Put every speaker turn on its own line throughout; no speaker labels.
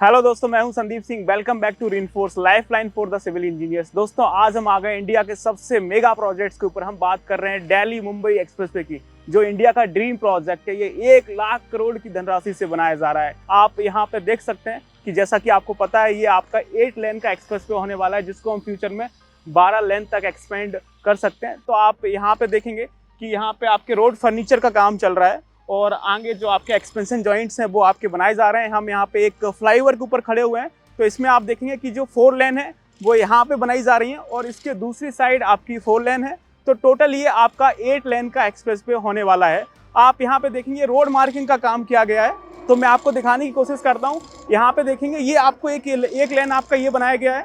Hello दोस्तों, मैं हूं Sandeep Singh. Welcome back to reinforce lifeline for the civil engineers. दोस्तों, आज हम आ गए इंडिया के सबसे मेगा प्रोजेक्ट्स के ऊपर। हम बात कर रहे हैं दिल्ली मुंबई एक्सप्रेसवे की, जो इंडिया का ड्रीम प्रोजेक्ट है। ये 1 लाख करोड़ की धनराशि से बनाया जा रहा है। आप यहाँ पे देख सकते हैं कि जैसा कि आपको पता है, ये आपका 8 लेन का एक्सप्रेसवे होने वाला है, जिसको हम फ्यूचर में 12 लेन तक एक्सपेंड कर सकते हैं। तो आप यहाँ पे देखेंगे कि यहाँ पे आपके रोड फर्नीचर का काम चल रहा है और आगे जो आपके एक्सपेंशन जॉइंट्स हैं वो आपके बनाए जा रहे हैं। हम यहाँ पे एक फ्लाईओवर के ऊपर खड़े हुए हैं, तो इसमें आप देखेंगे कि जो 4 लेन है वो यहाँ पे बनाई जा रही है और इसके दूसरी साइड आपकी 4 लेन है। तो टोटल ये आपका 8 लेन का एक्सप्रेसवे होने वाला है। आप यहाँ पे देखेंगे रोड मार्किंग का काम किया गया है, तो मैं आपको दिखाने की कोशिश करता हूँ। यहाँ पे देखेंगे ये आपको एक लेन आपका ये बनाया गया है,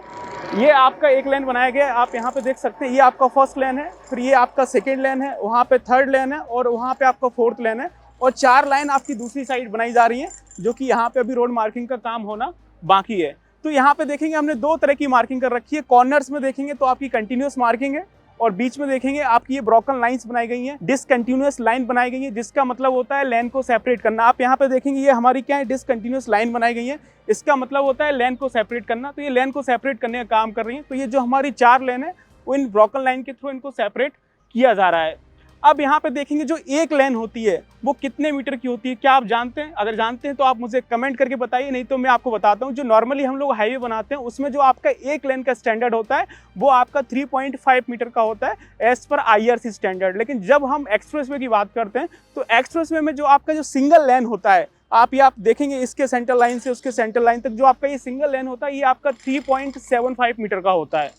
ये आपका 1 लेन बनाया गया है। आप यहाँ पे देख सकते हैं, ये आपका फर्स्ट लेन है, फिर ये आपका सेकेंड लेन है, वहाँ पे 3rd लेन है और वहाँ पे आपका 4th लेन है और 4 लाइन आपकी दूसरी साइड बनाई जा रही है, जो कि यहाँ पे अभी रोड मार्किंग का काम होना बाकी है। तो यहाँ पे देखेंगे हमने 2 तरह की मार्किंग कर रखी है। कॉर्नर्स में देखेंगे तो आपकी कंटिन्यूस मार्किंग है और बीच में देखेंगे आपकी ये ब्रोकन लाइंस बनाई गई हैं, डिसकंटिन्यूअस लाइन बनाई गई है, जिसका मतलब होता है लेन को सेपरेट करना। आप यहाँ पे देखेंगे ये हमारी क्या है, डिसकंटिन्यूअस लाइन बनाई गई है, इसका मतलब होता है लेन को सेपरेट करना। तो ये लेन को सेपरेट करने का काम कर रही है। तो ये जो हमारी 4 लेन है वो इन ब्रोकन लाइन के थ्रू इनको सेपरेट किया जा रहा है। अब यहाँ पे देखेंगे जो 1 लेन होती है वो कितने मीटर की होती है, क्या आप जानते हैं? अगर जानते हैं तो आप मुझे कमेंट करके बताइए, नहीं तो मैं आपको बताता हूँ। जो नॉर्मली हम लोग हाईवे बनाते हैं उसमें जो आपका 1 लेन का स्टैंडर्ड होता है वो आपका 3.5 मीटर का होता है एज पर IRC स्टैंडर्ड। लेकिन जब हम एक्सप्रेसवे की बात करते हैं तो एक्सप्रेसवे में जो आपका जो सिंगल लेन होता है, आप देखेंगे इसके सेंटर लाइन से उसके सेंटर लाइन तक जो आपका ये सिंगल लेन होता है, ये आपका 3.75 मीटर का होता है।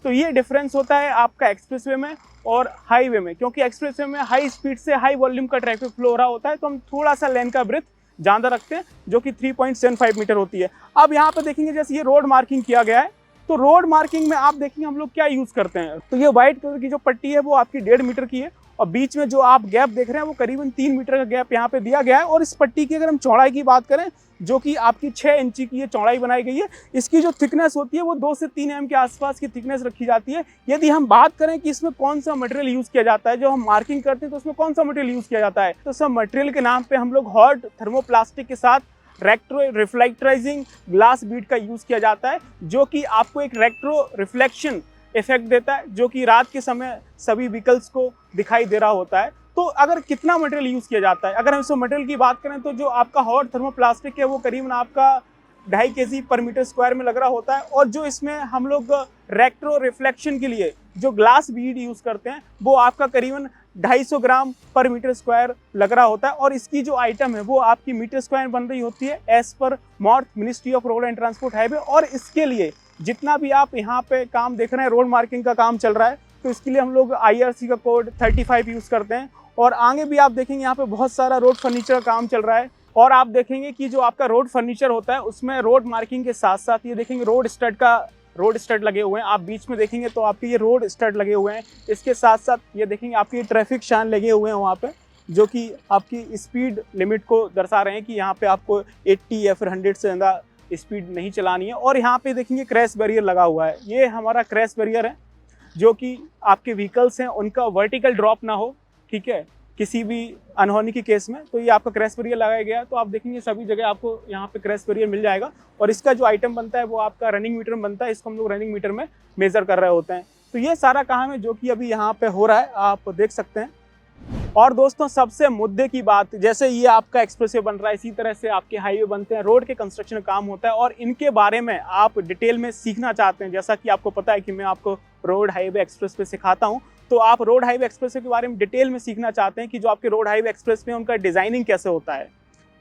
तो ये डिफरेंस होता है आपका एक्सप्रेसवे में और हाईवे में, क्योंकि एक्सप्रेसवे में हाई स्पीड से हाई वॉल्यूम का ट्रैफिक फ्लो हो रहा होता है, तो हम थोड़ा सा लेन का ब्रेथ ज़्यादा रखते हैं, जो कि 3.75 मीटर होती है। अब यहाँ पे देखेंगे जैसे ये रोड मार्किंग किया गया है, तो रोड मार्किंग में आप देखेंगे हम लोग क्या यूज़ करते हैं। तो ये व्हाइट कलर की जो पट्टी है वो आपकी 1.5 मीटर की है और बीच में जो आप गैप देख रहे हैं वो करीबन 3 मीटर का गैप यहाँ पे दिया गया है। और इस पट्टी की अगर हम चौड़ाई की बात करें, जो कि आपकी 6 इंची की ये चौड़ाई बनाई गई है, इसकी जो थिकनेस होती है वो 2 से 3 mm के आसपास की थिकनेस रखी जाती है। यदि हम बात करें कि इसमें कौन सा मटेरियल यूज़ किया जाता है, जो हम मार्किंग करते हैं तो उसमें कौन सा मटेरियल यूज़ किया जाता है, तो सब मटेरियल के नाम पे हम लोग हॉट थर्मोप्लास्टिक के साथ रेक्ट्रो रिफ्लेक्टराइजिंग ग्लास बीड का यूज़ किया जाता है, जो कि आपको एक रेक्ट्रो रिफ्लेक्शन इफेक्ट देता है, जो कि रात के समय सभी व्हीकल्स को दिखाई दे रहा होता है। तो अगर कितना मटेरियल यूज़ किया जाता है, अगर हम इस मटेरियल की बात करें तो जो आपका हॉट थर्मोप्लास्टिक है वो करीबन आपका 2.5 kg पर मीटर स्क्वायर में लग रहा होता है। और जो इसमें हम लोग रेक्ट्रो रिफ्लेक्शन के लिए जो ग्लास बीड यूज़ करते हैं वो आपका करीबन 250 ग्राम पर मीटर स्क्वायर लग रहा होता है। और इसकी जो आइटम है वो आपकी मीटर स्क्वायर बन रही होती है as per MoRTH ministry of road and transport highway. और इसके लिए जितना भी आप यहाँ पे काम देख रहे हैं, रोड मार्किंग का काम चल रहा है, तो इसके लिए हम लोग IRC का कोड 35 यूज़ करते हैं। और आगे भी आप देखेंगे यहाँ पे बहुत सारा रोड फर्नीचर का काम चल रहा है। और आप देखेंगे कि जो आपका रोड फर्नीचर होता है उसमें रोड मार्किंग के साथ साथ ये देखेंगे रोड स्टड लगे हुए हैं। आप बीच में देखेंगे तो आपके ये रोड स्टड लगे हुए हैं। इसके साथ साथ ये देखेंगे आपके ट्रैफिक शान लगे हुए हैं वहाँ पे, जो कि आपकी स्पीड लिमिट को दर्शा रहे हैं कि यहाँ पे आपको 80 या फिर 100 से ज़्यादा स्पीड नहीं चलानी है। और यहाँ पे देखेंगे क्रैश बैरियर लगा हुआ है, ये हमारा क्रैश बैरियर है, जो कि आपके व्हीकल्स हैं उनका वर्टिकल ड्रॉप ना हो, ठीक है, किसी भी अनहोनी के केस में। तो ये आपका क्रैश बैरियर लगाया गया है। तो आप देखेंगे सभी जगह आपको यहाँ पे क्रैश बैरियर मिल जाएगा। और इसका जो आइटम बनता है वो आपका रनिंग मीटर में बनता है, इसको हम लोग रनिंग मीटर में मेजर कर रहे होते हैं। तो ये सारा काम है जो कि अभी यहाँ पे हो रहा है, आप देख सकते हैं। और दोस्तों, सबसे मुद्दे की बात, जैसे ये आपका एक्सप्रेसवे बन रहा है, इसी तरह से आपके हाईवे बनते हैं, रोड के कंस्ट्रक्शन का काम होता है। और इनके बारे में आप डिटेल में सीखना चाहते हैं, जैसा कि आपको पता है कि मैं आपको रोड हाईवे एक्सप्रेसवे सिखाता हूं, तो आप रोड हाईवे एक्सप्रेसवे के बारे में डिटेल में सीखना चाहते हैं कि जो आपके रोड हाईवे एक्सप्रेसवे उनका डिज़ाइनिंग कैसे होता है,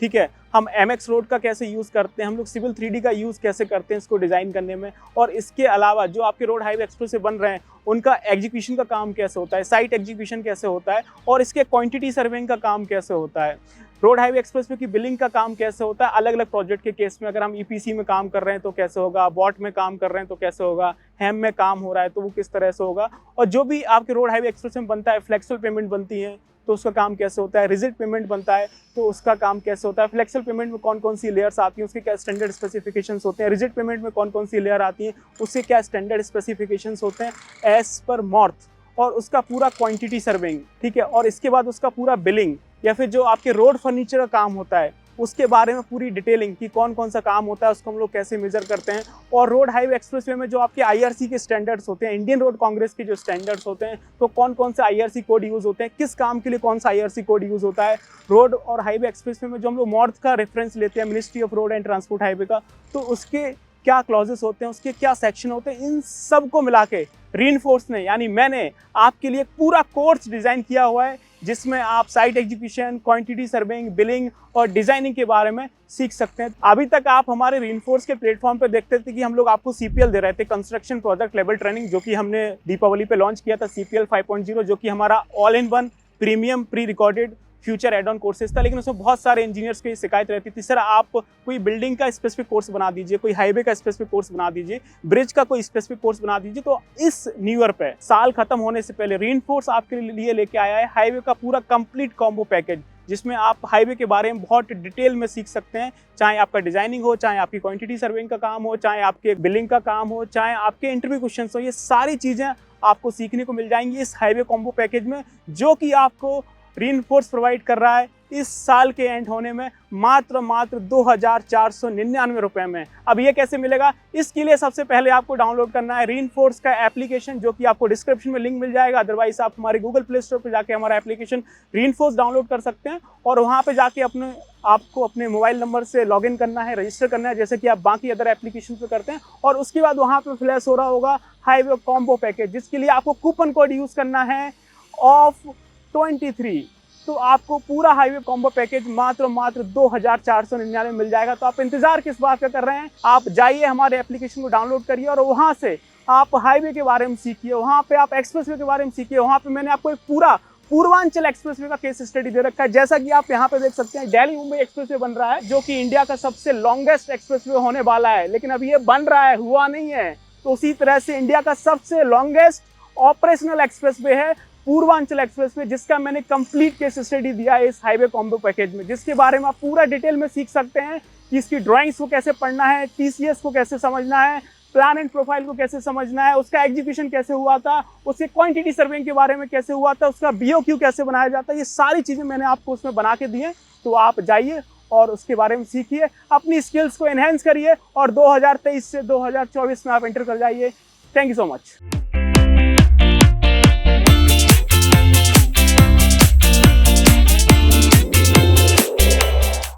ठीक है, हम MX रोड का कैसे यूज़ करते हैं, हम लोग सिविल 3D का यूज़ कैसे करते हैं इसको डिज़ाइन करने में। और इसके अलावा जो आपके रोड हाईवे एक्सप्रेसवे बन रहे हैं उनका एग्जीक्यूशन का काम कैसे होता है, साइट एग्जीक्यूशन कैसे होता है, और इसके क्वांटिटी सर्वेइंग का काम कैसे होता है, रोड हाईवे एक्सप्रेसवे की बिलिंग का काम कैसे होता है, अलग अलग प्रोजेक्ट के केस में। अगर हम EPC में काम कर रहे हैं तो कैसे होगा, बॉट में काम कर रहे हैं तो कैसे होगा, हैम में काम हो रहा है तो वो किस तरह से होगा। और जो भी आपके रोड हाईवे एक्सप्रेसवे में बनता है, फ्लेक्सिबल पेमेंट बनती है तो उसका काम कैसे होता है, रिजिड पेमेंट बनता है तो उसका काम कैसे होता है, फ्लेक्सिबल पेमेंट में कौन कौन सी लेयर्स आती हैं, उसके क्या स्टैंडर्ड स्पेसिफिकेशंस होते हैं, रिजिड पेमेंट में कौन कौन सी लेयर आती हैं, उसके क्या स्टैंडर्ड स्पेसिफिकेशंस होते हैं एज पर मॉर्थ, और उसका पूरा क्वांटिटी सर्विंग, ठीक है। और इसके बाद उसका पूरा बिलिंग, या फिर जो आपके रोड फर्नीचर का काम होता है उसके बारे में पूरी डिटेलिंग कि कौन कौन सा काम होता है, उसको हम लोग कैसे मेजर करते हैं। और रोड हाईवे एक्सप्रेसवे में जो आपके IRC के स्टैंडर्ड्स होते हैं, इंडियन रोड कांग्रेस के जो स्टैंडर्ड्स होते हैं, तो कौन कौन से IRC कोड यूज़ होते हैं, किस काम के लिए कौन सा IRC कोड यूज़ होता है। रोड और हाईवे एक्सप्रेसवे में जो हम लोग मॉर्थ का रेफरेंस लेते हैं, ministry of road and transport highway का, तो उसके क्या क्लॉजेस होते हैं, उसके क्या सेक्शन होते हैं, इन सब को मिला के रीइंफोर्स ने यानी मैंने आपके लिए पूरा कोर्स डिज़ाइन किया हुआ है, जिसमें आप site execution, quantity surveying, billing और डिजाइनिंग के बारे में सीख सकते हैं। अभी तक आप हमारे रीइंफोर्स के प्लेटफॉर्म पे देखते थे कि हम लोग आपको CPL दे रहे थे, कंस्ट्रक्शन प्रोजेक्ट लेवल ट्रेनिंग, जो कि हमने दीपावली पे लॉन्च किया था, CPL 5.0, जो कि हमारा all in one premium pre recorded future add on courses था। लेकिन उसमें बहुत सारे इंजीनियर्स की शिकायत रहती थी, सर आप कोई बिल्डिंग का स्पेसिफिक कोर्स बना दीजिए, कोई हाईवे का स्पेसिफिक कोर्स बना दीजिए, ब्रिज का कोई स्पेसिफिक कोर्स बना दीजिए। तो इस न्यू ईयर पे, साल खत्म होने से पहले, रीइंफोर्स आपके लिए लेके आया है हाईवे का पूरा कंप्लीट कॉम्बो पैकेज, जिसमें आप हाईवे के बारे में बहुत डिटेल में सीख सकते हैं। चाहे आपका डिजाइनिंग हो, चाहे आपकी क्वांटिटी सर्वेइंग का काम हो, चाहे आपके बिलिंग का काम हो, चाहे आपके इंटरव्यू क्वेश्चन हो, ये सारी चीज़ें आपको सीखने को मिल जाएंगी इस हाईवे कॉम्बो पैकेज में, जो कि आपको रीइंफोर्स प्रोवाइड कर रहा है इस साल के एंड होने में मात्र 2,499 रुपए में। अब ये कैसे मिलेगा? इसके लिए सबसे पहले आपको डाउनलोड करना है रीइंफोर्स का एप्लीकेशन, जो कि आपको डिस्क्रिप्शन में लिंक मिल जाएगा। अदरवाइज आप हमारे गूगल प्ले स्टोर पर जाके हमारा एप्लीकेशन रीइंफोर्स डाउनलोड कर सकते हैं और वहाँ पे जाके आपको अपने मोबाइल नंबर से लॉगिन करना है, रजिस्टर करना है, जैसे कि आप बाकी अदर एप्लीकेशन पे करते हैं। और उसके बाद वहाँ पे फ्लैश हो रहा होगा हाईवे कॉम्बो पैकेज, जिसके लिए आपको कूपन कोड यूज़ करना है ऑफ 23। तो आपको पूरा हाईवे कॉम्बो पैकेज मात्र 2,499 मिल जाएगा। तो आप इंतजार किस बात का कर रहे हैं? आप जाइए, हमारे एप्लीकेशन को डाउनलोड करिए और वहाँ से आप हाईवे के बारे में सीखिए, वहाँ पे आप एक्सप्रेसवे के बारे में सीखिए। वहाँ पे मैंने आपको एक पूरा पूर्वांचल एक्सप्रेसवे का केस स्टडी दे रखा है। जैसा कि आप यहाँ पे देख सकते हैं, दिल्ली मुंबई एक्सप्रेसवे बन रहा है, जो कि इंडिया का सबसे लॉन्गेस्ट एक्सप्रेसवे होने वाला है। लेकिन अभी ये बन रहा है, हुआ नहीं है। तो उसी तरह से इंडिया का सबसे लॉन्गेस्ट ऑपरेशनल एक्सप्रेसवे है पूर्वांचल एक्सप्रेसवे, जिसका मैंने कंप्लीट केस स्टडी दिया है इस हाईवे कॉम्बो पैकेज में, जिसके बारे में आप पूरा डिटेल में सीख सकते हैं कि इसकी ड्राइंग्स को कैसे पढ़ना है, TCS को कैसे समझना है, प्लान एंड प्रोफाइल को कैसे समझना है, उसका एग्जीक्यूशन कैसे हुआ था, उसके क्वांटिटी सर्वेइंग के बारे में कैसे हुआ था, उसका BOQ कैसे बनाया जाता है। ये सारी चीज़ें मैंने आपको उसमें बना के दी हैं। तो आप जाइए और उसके बारे में सीखिए, अपनी स्किल्स को एनहेंस करिए और 2023 से 2024 में आप एंटर कर जाइए। Thank you so much.